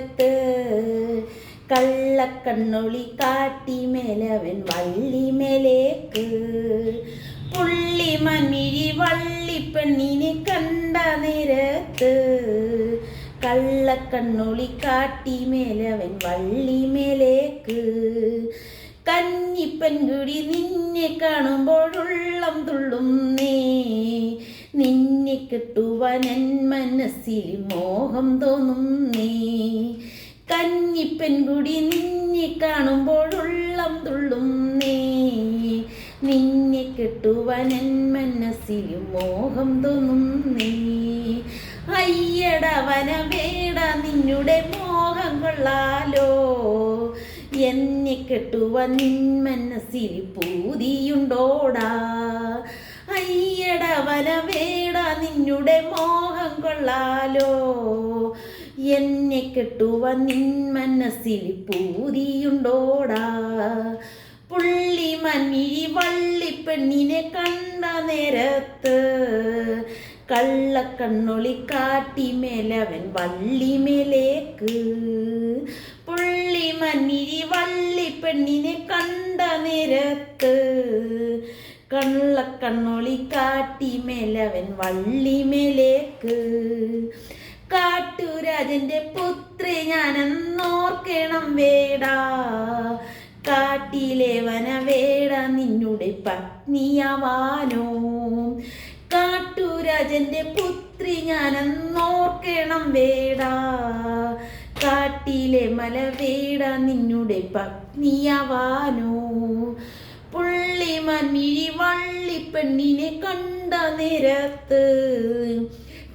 നേരത്ത് കള്ളക്കണ്ണൊളി കാട്ടി മേലവൻ വള്ളിമേലേക്ക്. പുള്ളിമൺമിഴി വള്ളിപ്പെണ്ണിനെ കണ്ട നേരത്ത് കള്ളക്കണ്ണൊളി കാട്ടി മേലവൻ വള്ളിമേലേക്ക്. കന്നിപ്പെൺകുടി നിന്നെ കാണുമ്പോഴുള്ളം തുള്ളുന്നേ, നിന്നെ കെട്ടുവാനൻ മനസ്സിൽ മോഹം തോന്നുന്നേ. കന്നിപ്പെൺകുടി നിന്നെ കാണുമ്പോഴുള്ളം തുള്ളുന്നേ, നിന്നെ കെട്ടുവാനൻ മനസ്സിൽ മോഹം തോന്നുന്നേ. അയ്യട വനവേട നിന്നുടെ മോഹം കൊള്ളാലോ, എന്നെ കെട്ടുവാൻ നിൻ മനസ്സിൽ പൂതിയുണ്ടോടാ. അയ്യട വനവേട നിന്നുടെ മോഹം കൊള്ളാലോ, എന്നെ കെട്ടുവാൻ നിൻ മനസ്സിൽ പൂതിയുണ്ടോടാ. പുള്ളിമൺമിഴി വള്ളിപ്പെണ്ണിനെ കണ്ട നേരത്ത് കള്ളക്കണ്ണൊളി കാട്ടി മേലവൻ വള്ളിമേലേക്ക്. പുള്ളിമൺമിഴി വള്ളിപ്പെണ്ണിനെ കണ്ട നേരത്ത് കള്ളക്കണ്ണൊളി കാട്ടി മേലവൻ വള്ളിമേലേക്ക്. കാട്ടുരാജന്റെ പുത്രി ഞാനെന്നോർക്കണം വേടാ, കാട്ടിലെ വനവേട നിന്നുടെ പത്നിയാവാനോ. കാട്ടുരാജന്റെ പുത്രി ഞാനെന്നോർക്കണം വേടാ, കാട്ടിലെ മലവേട നിന്നുടെ പത്നിയാവാനോ. പുള്ളിമൺമിഴി വള്ളിപ്പെണ്ണിനെ കണ്ട നേരത്ത്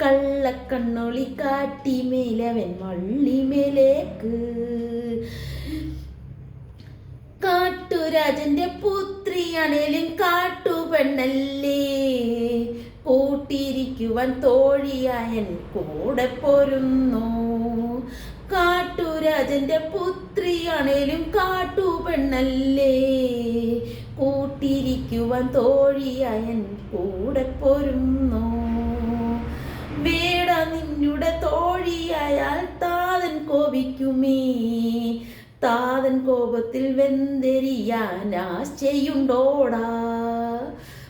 കള്ളക്കണ്ണൊളി കാട്ടി മേലവൻ വള്ളിമേലേക്ക്. കാട്ടുരാജന്റെ പുത്രിയാണേലും കാട്ടുപെണ്ണല്ലേ, കൂട്ടിരിക്കുവാൻ തോഴിയായൻ കൂടെ പോരുന്നു. കാട്ടുരാജന്റെ പുത്രിയാണേലും കാട്ടുപെണ്ണല്ലേ, കൂട്ടിരിക്കുവാൻ തോഴിയായൻ കൂടെ പോരുന്നു. വേട നിന്നുടെ തോഴിയായാൽ താതൻ കോപിക്കുമേ, താതൻ കോപത്തിൽ വെന്തെരിയാൻ ആശയുണ്ടോടാ.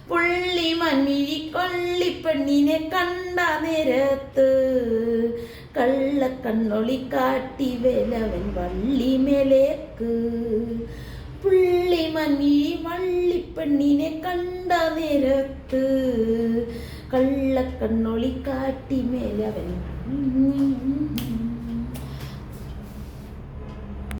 പുള്ളിമൺമിഴി വള്ളിപ്പെണ്ണിനെ കണ്ട നേരത്ത് കള്ളക്കണ്ണൊളി കാട്ടി വേലവൻ വള്ളിമേലേക്ക്. പുള്ളിമൺമിഴി വള്ളിപ്പെണ്ണിനെ കണ്ട നേരത്ത് കള്ളക്കണ്ണൊളി കാട്ടി മേലവൻ